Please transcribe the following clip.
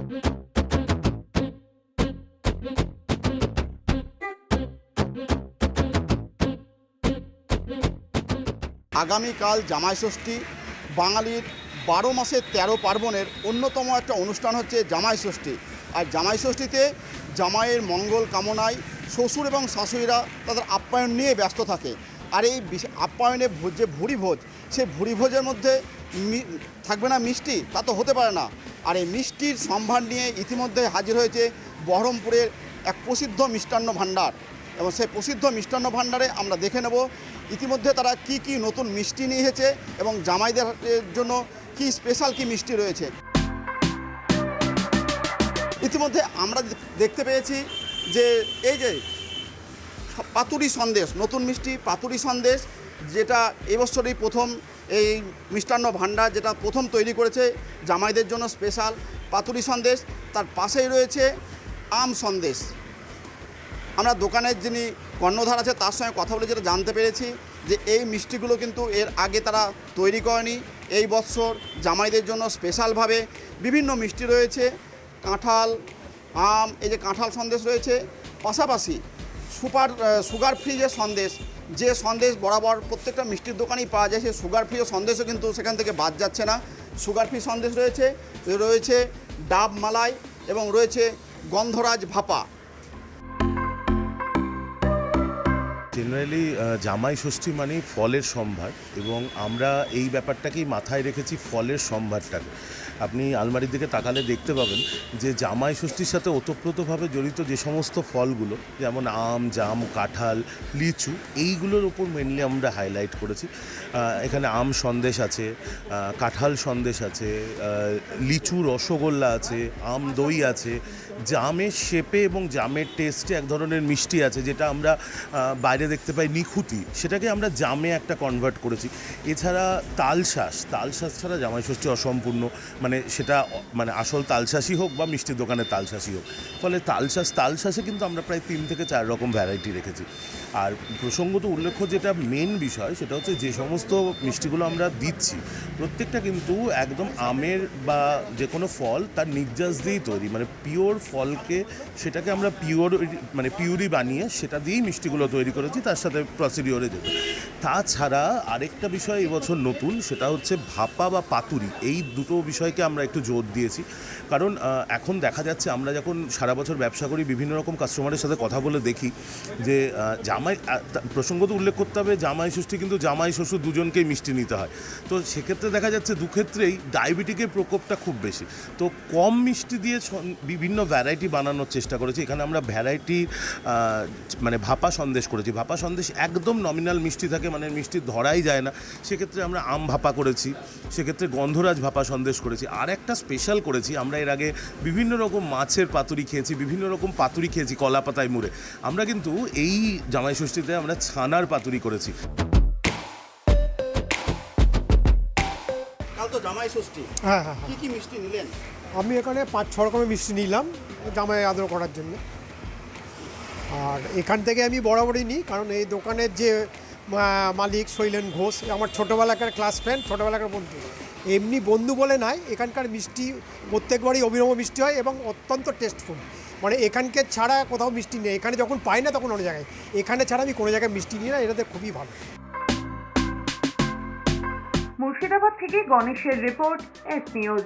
আগামীকাল জামাই ষষ্ঠী। বাঙালির 12 মাসের 13 পার্বণের অন্যতম একটা অনুষ্ঠান হচ্ছে জামাই ষষ্ঠী। আর জামাই ষষ্ঠীতে জামাইয়ের মঙ্গল কামনায় শ্বশুর এবং শাশুড়িরা তাদের আপ্যায়ন নিয়ে ব্যস্ত থাকে। আর এই আপ্যায়নে যে ভুরিভোজ, সেই ভুরিভোজের মধ্যে থাকবে না মিষ্টি, তা তো হতে পারে না। আর এই মিষ্টির সম্ভার নিয়ে ইতিমধ্যে হাজির হয়েছে বহরমপুরের এক প্রসিদ্ধ মিষ্টান্ন ভাণ্ডার। এবং সেই প্রসিদ্ধ মিষ্টান্ন ভাণ্ডারে আমরা দেখে নেব ইতিমধ্যে তারা কি কি নতুন মিষ্টি নিয়ে এসেছে এবং জামাইদের জন্য কি স্পেশাল কি মিষ্টি রয়েছে। ইতিমধ্যে আমরা দেখতে পেয়েছি যে এই যে পাতুরি সন্দেশ, নতুন মিষ্টি পাতুরি সন্দেশ, যেটা এবছরই প্রথম এই মিষ্টান্ন ভাণ্ডার যেটা প্রথম তৈরি করেছে জামাইদের জন্য স্পেশাল পাতুরি সন্দেশ। তার পাশেই রয়েছে আম সন্দেশ। আমরা দোকানের যিনি কর্ণধার আছে তার সঙ্গে কথা বলে যেটা জানতে পেরেছি যে এই মিষ্টিগুলো কিন্তু এর আগে তারা তৈরি করেনি। এই বছর জামাইদের জন্য স্পেশালভাবে বিভিন্ন মিষ্টি রয়েছে, কাঁঠাল, আম, এই যে কাঁঠাল সন্দেশ রয়েছে, পাশাপাশি সুগার ফ্রি যে সন্দেশ বরাবর প্রত্যেকটা মিষ্টির দোকানেই পাওয়া যায়, সেই সুগার ফ্রি সন্দেশও কিন্তু সেখান থেকে বাদ যাচ্ছে না। সুগার ফ্রি সন্দেশ রয়েছে ডাব মালাই এবং রয়েছে গন্ধরাজ ভাপা। জেনারেলি জামাই ষষ্ঠী মানেই ফলের সম্ভার, এবং আমরা এই ব্যাপারটাকেই মাথায় রেখেছি, ফলের সম্ভারটাকে। আপনি আলমারির দিকে তাকালে দেখতে পাবেন যে জামাই ষষ্ঠীর সাথে ওতপ্রোতভাবে জড়িত যে সমস্ত ফলগুলো, যেমন আম, জাম, কাঁঠাল, লিচু, এইগুলোর ওপর মেনলি আমরা হাইলাইট করেছি। এখানে আম সন্দেশ আছে, কাঁঠাল সন্দেশ আছে, লিচু রসগোল্লা আছে, আম দই আছে, জামের শেপে এবং জামের টেস্টে এক ধরনের মিষ্টি আছে যেটা আমরা বাইরে দেখতে পাই নিখুঁতি, সেটাকে আমরা জামে একটা কনভার্ট করেছি। এছাড়া তালশাঁস ছাড়া জামাই ষষ্ঠী অসম্পূর্ণ, মানে সেটা মানে আসল তালশাঁসই হোক বা মিষ্টির দোকানের তালশাঁসই হোক। ফলে তালশাঁসে কিন্তু আমরা প্রায় 3 থেকে 4 রকম ভ্যারাইটি রেখেছি। আর প্রসঙ্গত উল্লেখ্য যেটা মেন বিষয়, সেটা হচ্ছে যে সমস্ত মিষ্টিগুলো আমরা দিচ্ছি প্রত্যেকটা কিন্তু একদম আমের বা যে কোনো ফল তার নির্যাস দিয়েই তৈরি, মানে পিওর ফলকে সেটাকে আমরা পিউরি বানিয়ে সেটা দিয়েই মিষ্টিগুলো তৈরি করেছি, তার সাথে প্রসিডিওরে যেতে। তাছাড়া আরেকটা বিষয় এবছর নতুন, সেটা হচ্ছে ভাপা বা পাতুরি। এই দুটো বিষয়কে আমরা একটু জোর দিয়েছি, কারণ এখন দেখা যাচ্ছে আমরা যখন সারা বছর ব্যবসা করি, বিভিন্ন রকম কাস্টমারের সাথে কথা বলে দেখি যে প্রসঙ্গত উল্লেখ করতে হবে, জামাই ষষ্ঠী কিন্তু জামাই শ্বশুর দুজনকেই মিষ্টি নিতে হয়। তো সেক্ষেত্রে দেখা যাচ্ছে দুক্ষেত্রেই ডায়াবেটিকের প্রকোপটা খুব বেশি। তো কম মিষ্টি দিয়ে বিভিন্ন ভ্যারাইটি বানানোর চেষ্টা করেছি। এখানে আমরা ভ্যারাইটি মানে ভাপা সন্দেশ করেছি। ভাপা সন্দেশ একদম নমিনাল মিষ্টি থাকে, মানে মিষ্টি ধরাই যায় না, সেক্ষেত্রে আমরা আম ভাপা করেছি, সেক্ষেত্রে গন্ধরাজ ভাপা সন্দেশ করেছি। আর একটা স্পেশাল করেছি, আমরা এর আগে বিভিন্ন রকম মাছের পাতুরি খেয়েছি, বিভিন্ন রকম পাতুরি খেয়েছি কলা পাতায় মুড়ে। আমরা কিন্তু এই জামাই ষষ্ঠীতে আমরা ছানার পাতুরি করেছি। কাল তো জামাই ষষ্ঠী, হ্যাঁ, কি কি মিষ্টি নিলেন? আমি এখানে 5-6 রকমের মিষ্টি নিলাম জামাই আদর করার জন্য। আর এখান থেকে আমি বরাবরই নিই, কারণ এই দোকানের যে মালিক শৈলেন ঘোষ আমার ছোটোবেলাকার ক্লাস ফ্রেন্ড, ছোটোবেলাকার বন্ধু। এমনি বন্ধু বলে নয়, এখানকার মিষ্টি প্রত্যেকবারই অভিনব মিষ্টি হয় এবং অত্যন্ত টেস্টফুল। মানে এখানকে ছাড়া কোথাও মিষ্টি নেই, এখানে যখন পাই না তখন অন্য জায়গায়, এখানে ছাড়া আমি কোনো জায়গায় মিষ্টি নিই না, এটাতে খুবই ভালো। মুর্শিদাবাদ থেকে গণেশের রিপোর্ট, এস নিউজ।